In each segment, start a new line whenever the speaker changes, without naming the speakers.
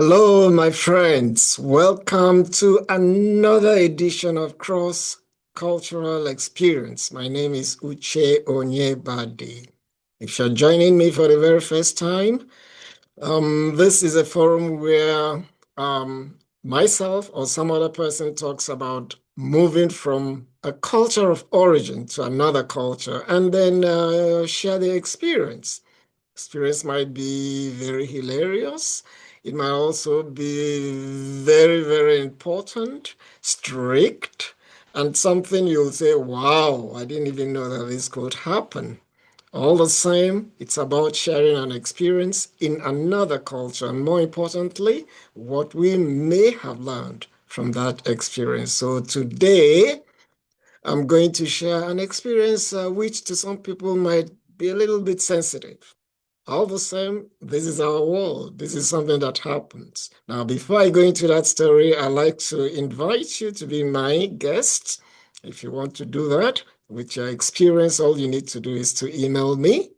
Hello, my friends. Welcome to another edition of Cross Cultural Experience. My name is Uche Onyebadi. If you're joining me for the very first time, this is a forum where myself or some other person talks about moving from a culture of origin to another culture and then share the experience. Experience might be very hilarious. It might also be very, very important, strict, and something you'll say, wow, I didn't even know that this could happen. All the same, it's about sharing an experience in another culture, and more importantly, what we may have learned from that experience. So today, I'm going to share an experience which to some people might be a little bit sensitive. All the same, this is our world. This is something that happens. Now, before I go into that story, I'd like to invite you to be my guest. If you want to do that with your experience, all you need to do is to email me,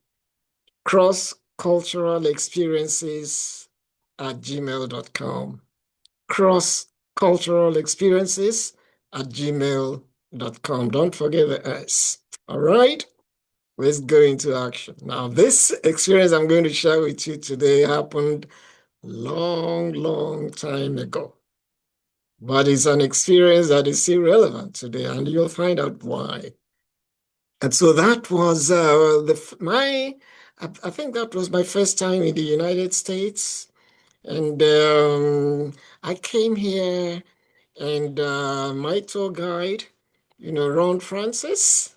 crossculturalexperiences at gmail.com. Crossculturalexperiences at gmail.com. Don't forget the S. All right? Let's go into action. Now, this experience I'm going to share with you today happened long, long time ago, but it's an experience that is still relevant today, and you'll find out why. And so that was I think that was my first time in the United States, and I came here, and my tour guide, Ron Francis.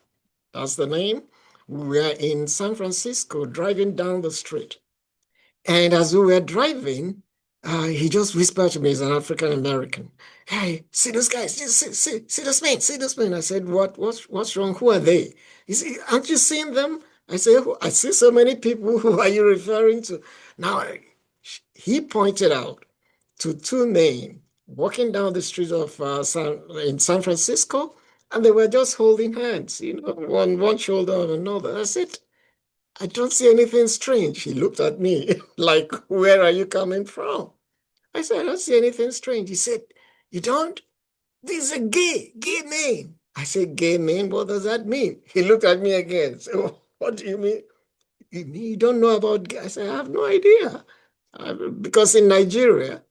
That's the name. We were in San Francisco driving down the street. And as we were driving, he just whispered to me, he's an African American. Hey, see those guys, see those men, see those men. I said, what's wrong? Who are they? He said, aren't you seeing them? I said, I see so many people. Who are you referring to? Now, he pointed out to two men walking down the street of in San Francisco, and they were just holding hands, one shoulder on another. I said, I don't see anything strange. He looked at me like, where are you coming from? I said, I don't see anything strange. He said, you don't? This is a gay man. I said, gay man? What does that mean? He looked at me again. So, what do you mean? You don't know about gay? I said, I have no idea. Because in Nigeria,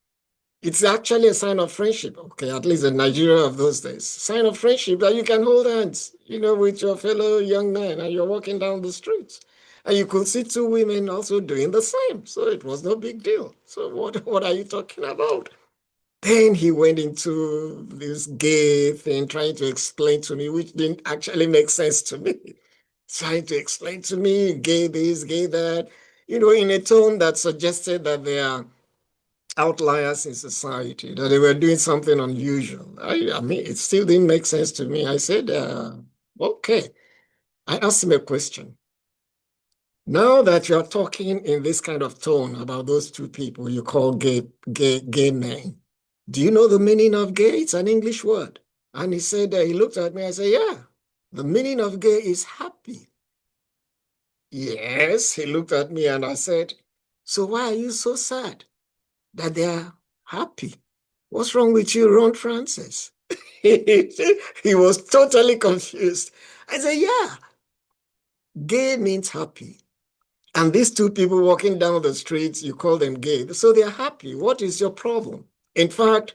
it's actually a sign of friendship. Okay, at least in Nigeria of those days. Sign of friendship that you can hold hands, with your fellow young man and you're walking down the streets. And you could see two women also doing the same. So it was no big deal. So what are you talking about? Then he went into this gay thing, trying to explain to me, which didn't actually make sense to me. Trying to explain to me, gay this, gay that, in a tone that suggested that they are outliers in society, that they were doing something unusual. I mean, it still didn't make sense to me. I said, okay. I asked him a question. Now that you're talking in this kind of tone about those two people you call gay men, do you know the meaning of gay? It's an English word. And he said, he looked at me, I said, yeah, the meaning of gay is happy. Yes, he looked at me and I said, so why are you so sad that they're happy? What's wrong with you, Ron Francis? He was totally confused. I said, yeah, gay means happy. And these two people walking down the streets, you call them gay. So they're happy. What is your problem? In fact,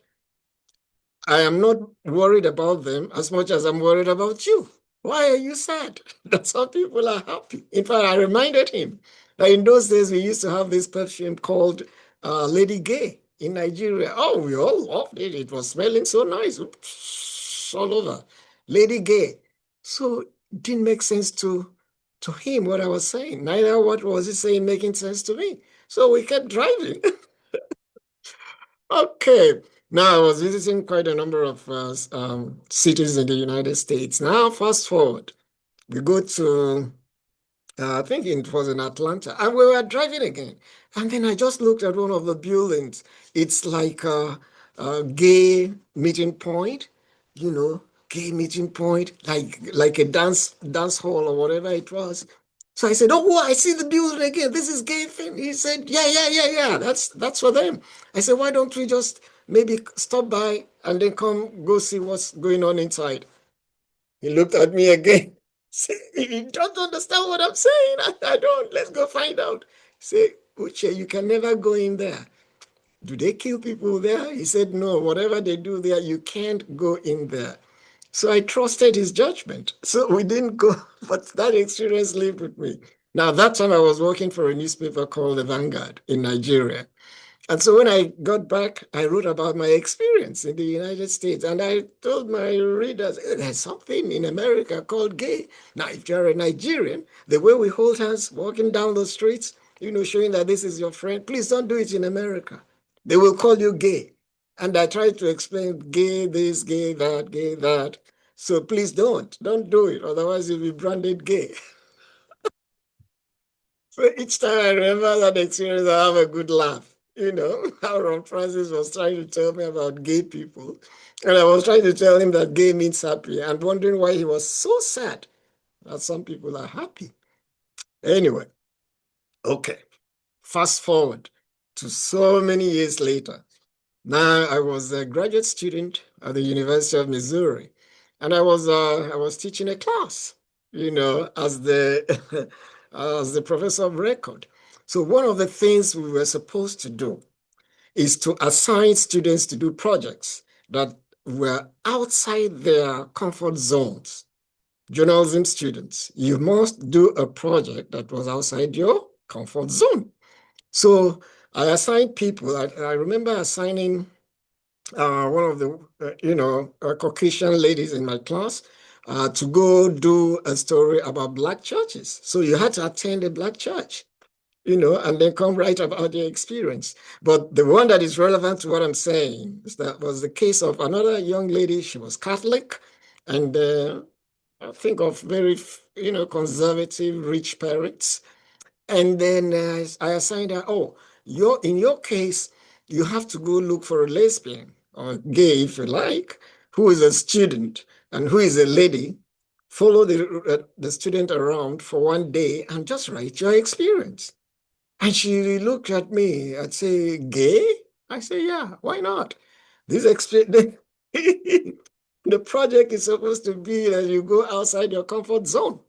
I am not worried about them as much as I'm worried about you. Why are you sad that some people are happy? In fact, I reminded him that in those days we used to have this perfume called Lady Gay in Nigeria. Oh, we all loved it. It was smelling so nice all over. Lady Gay. So it didn't make sense to him what I was saying. Neither what was he saying making sense to me. So we kept driving. Okay. Now, I was visiting quite a number of cities in the United States. Now, fast forward, we go to, I think it was in Atlanta, and we were driving again. And then I just looked at one of the buildings. It's like a gay meeting point, you know, gay meeting point, like a dance hall or whatever it was. So I said, "Oh, I see the building again. This is gay thing." He said, "Yeah, yeah, yeah, yeah. That's for them." I said, "Why don't we just maybe stop by and then come go see what's going on inside?" He looked at me again. Say, "You don't understand what I'm saying. I don't. Let's go find out." Say, "Uche, you can never go in there." "Do they kill people there?" He said, "No, whatever they do there, you can't go in there." So I trusted his judgment. So we didn't go, but that experience lived with me. Now, that time I was working for a newspaper called The Vanguard in Nigeria. And so when I got back, I wrote about my experience in the United States. And I told my readers, there's something in America called gay. Now, if you're a Nigerian, the way we hold hands walking down the streets, showing that this is your friend, please don't do it in America. They will call you gay. And I tried to explain gay this, gay that, gay that. So please don't do it. Otherwise, you'll be branded gay. So each time I remember that experience, I have a good laugh. How Ron Francis was trying to tell me about gay people. And I was trying to tell him that gay means happy and wondering why he was so sad that some people are happy. Anyway, okay. Fast forward to so many years later. Now I was a graduate student at the University of Missouri, and I was teaching a class, as the as the professor of record. So one of the things we were supposed to do is to assign students to do projects that were outside their comfort zones. Journalism students, you must do a project that was outside your comfort zone. So I assigned people. I remember assigning one of the, Caucasian ladies in my class to go do a story about Black churches. So you had to attend a Black church, and then come write about your experience. But the one that is relevant to what I'm saying is that was the case of another young lady. She was Catholic, and I think of very, conservative, rich parents. And then I assigned her, "Oh, in your case, you have to go look for a lesbian or gay, if you like, who is a student and who is a lady. Follow the student around for one day and just write your experience." And she looked at me and say, "Gay?" I say, "Yeah, why not? This experience, the project is supposed to be that you go outside your comfort zone."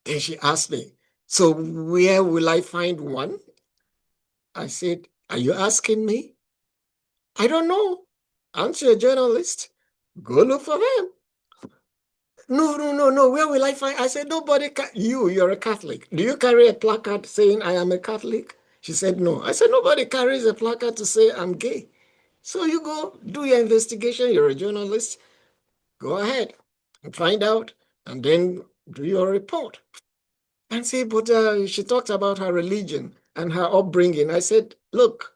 Then she asked me, "So where will I find one?" I said, "Are you asking me?" "I don't know. Aren't you a journalist? Go look for them." "No, no, no, no. Where will I find?" I said, "Nobody you're a Catholic. Do you carry a placard saying I am a Catholic?" She said, "No." I said, "Nobody carries a placard to say I'm gay. So you go do your investigation. You're a journalist. Go ahead and find out and then do your report." And say, but she talked about her religion and her upbringing. I said, "Look,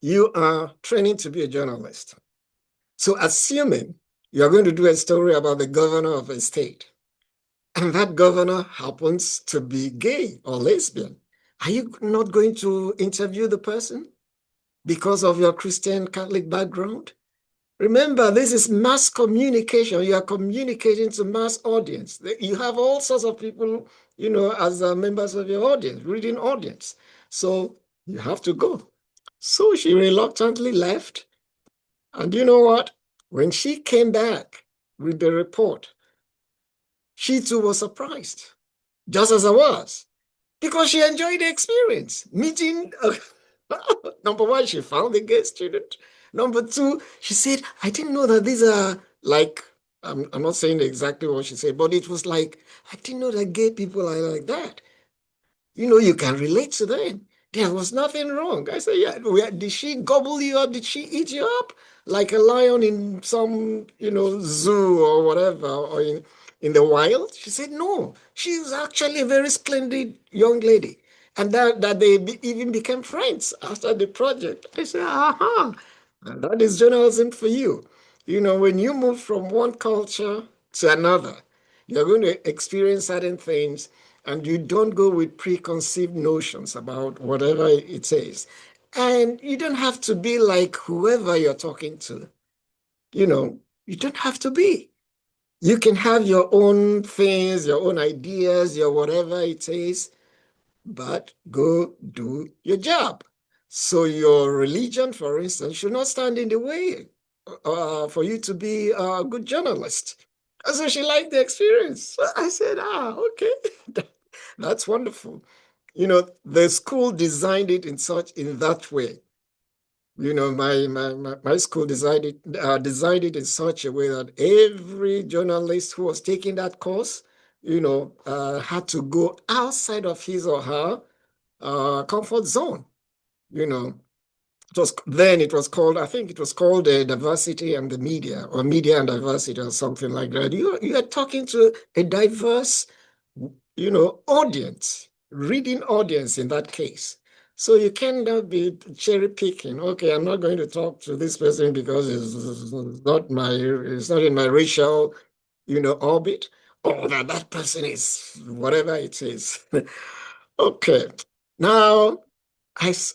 you are training to be a journalist. So assuming you're going to do a story about the governor of a state, and that governor happens to be gay or lesbian, are you not going to interview the person because of your Christian Catholic background? Remember, this is mass communication. You are communicating to mass audience. You have all sorts of people, as members of your audience, reading audience. So you have to go." So she reluctantly left. And you know what? When she came back with the report, she too was surprised, just as I was, because she enjoyed the experience. Meeting, number one, she found a gay student. Number two, she said, "I didn't know that these are like," I'm not saying exactly what she said, but it was like, "I didn't know that gay people are like that. You can relate to them. There was nothing wrong." I said, "Yeah, did she gobble you up? Did she eat you up like a lion in some, zoo or whatever, or in the wild?" She said, "No, she was actually a very splendid young lady." And that they even became friends after the project. I said, "Aha, and that is journalism for you." When you move from one culture to another, you're going to experience certain things, and you don't go with preconceived notions about whatever it is. And you don't have to be like whoever you're talking to. You don't have to be. You can have your own things, your own ideas, your whatever it is, but go do your job. So your religion, for instance, should not stand in the way for you to be a good journalist. And so she liked the experience. So I said, okay, that's wonderful. The school designed it in that way. My school designed it in such a way that every journalist who was taking that course, had to go outside of his or her comfort zone. You know, it was called, I think it was called diversity and the media, or media and diversity, or something like that. You are talking to a diverse, audience, reading audience in that case. So you cannot be cherry picking. Okay, I'm not going to talk to this person because it's not in my racial, orbit, or that person is whatever it is. Okay. Now,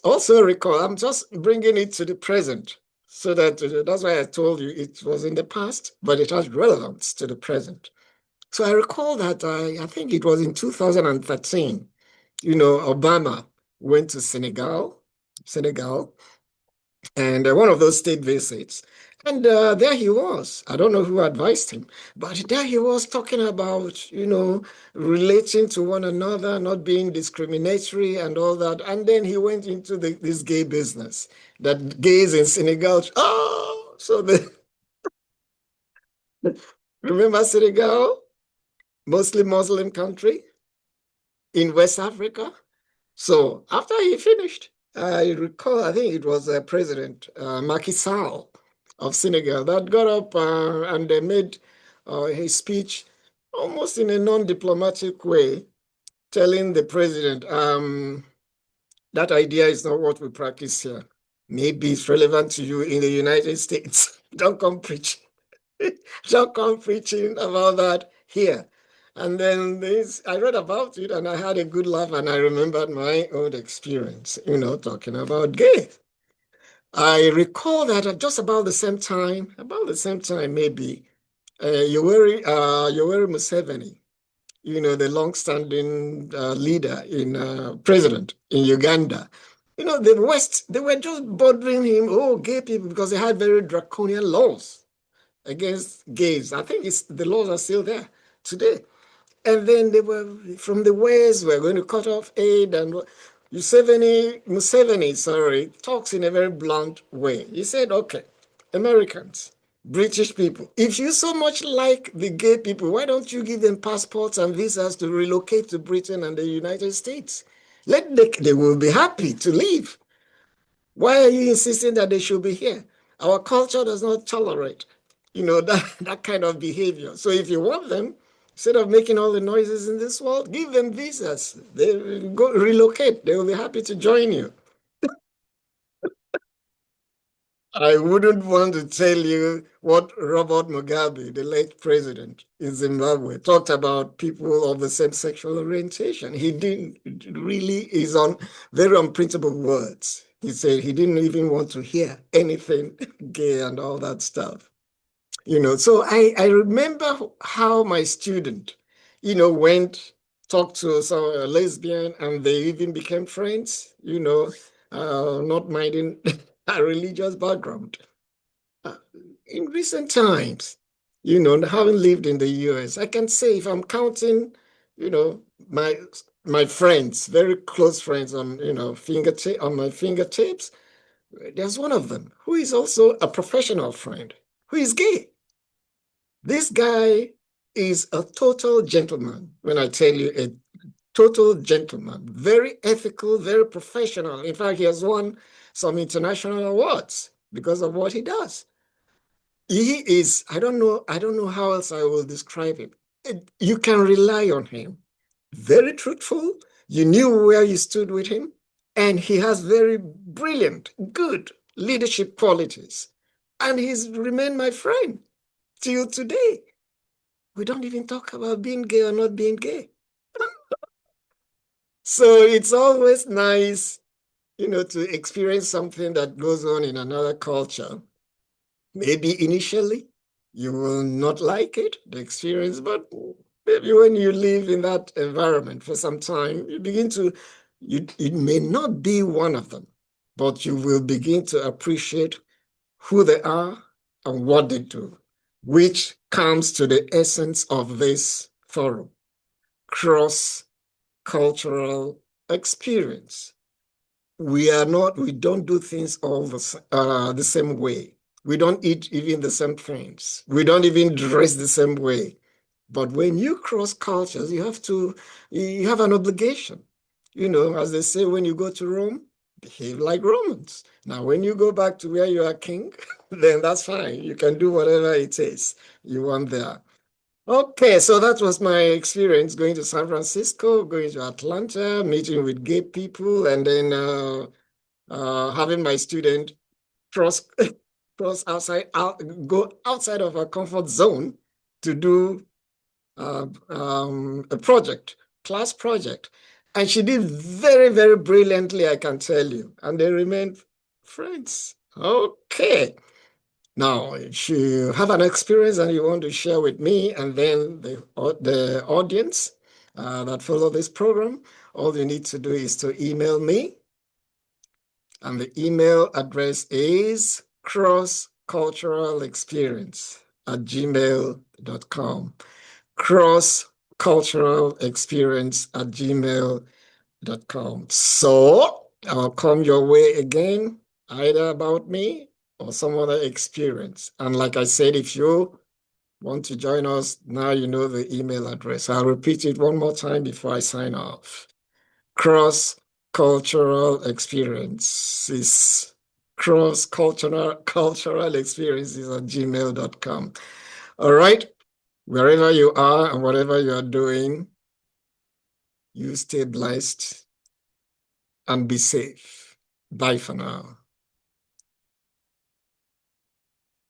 also recall, I'm just bringing it to the present so that that's why I told you it was in the past, but it has relevance to the present. So I recall that I think it was in 2013, Obama went to Senegal, and one of those state visits. And there he was. I don't know who advised him, but there he was talking about, relating to one another, not being discriminatory and all that. And then he went into this gay business that gays in Senegal. Oh, so remember Senegal, mostly Muslim country in West Africa? So after he finished, I recall, I think it was President Macky Sall of Senegal that got up and they made his speech almost in a non-diplomatic way, telling the president, that idea is not what we practice here. Maybe it's relevant to you in the United States. Don't come preaching. Don't come preaching about that here. And then I read about it and I had a good laugh and I remembered my own experience, talking about gay. I recall that at just about the same time maybe, Yoweri Museveni, the long-standing leader president in Uganda. The West, they were just bothering him, oh, gay people, because they had very draconian laws against gays. I think the laws are still there today. And then they were from the West, we're going to cut off aid. And Museveni, sorry, talks in a very blunt way. He said, okay, Americans, British people, if you so much like the gay people, why don't you give them passports and visas to relocate to Britain and the United States? They will be happy to leave. Why are you insisting that they should be here? Our culture does not tolerate, that kind of behavior. So if you want them, instead of making all the noises in this world, give them visas. They will go relocate. They will be happy to join you. I wouldn't want to tell you what Robert Mugabe, the late president in Zimbabwe, talked about people of the same sexual orientation. He didn't really is on very unprintable words. He said he didn't even want to hear anything gay and all that stuff. So I remember how my student, went, talked to a lesbian and they even became friends, not minding a religious background. Uh, in recent times, having lived in the US, I can say if I'm counting, you know, my my friends, very close friends on my fingertips, there's one of them who is also a professional friend who is gay. This guy is a total gentleman. When I tell you a total gentleman, very ethical, very professional. In fact, he has won some international awards because of what he does. He is, I don't know how else I will describe him. You can rely on him. Very truthful. You knew where you stood with him. And he has very brilliant, good leadership qualities. And he's remained my friend till today. We don't even talk about being gay or not being gay. So it's always nice, to experience something that goes on in another culture. Maybe initially You will not like it, the experience, but maybe when you live in that environment for some time, you begin to, it may not be one of them, but you will begin to appreciate who they are and what they do, which comes to the essence of this forum, cross-cultural experience. We don't do things all the same way. We don't eat even the same things. We don't even dress the same way. But when you cross cultures, you have an obligation. You know, as they say, when you go to Rome, behave like Romans. Now, when you go back to where you are king, then that's fine. You can do whatever it is you want there. Okay, so that was my experience going to San Francisco, going to Atlanta, meeting with gay people, and then having my student cross go outside of our comfort zone to do a project, class project. And she did very, very brilliantly, I can tell you. And they remained friends. Okay. Now, if you have an experience and you want to share with me and then the audience that follow this program, all you need to do is to email me. And the email address is crossculturalexperience@gmail.com. Crossculturalexperience@gmail.com. So I'll come your way again, either about me or some other experience. And like I said, if you want to join us, now you know the email address. I'll repeat it one more time before I sign off. Cross-cultural experiences. Cross-cultural experiences at gmail.com. All right. Wherever you are and whatever you are doing, you stay blessed and be safe. Bye for now.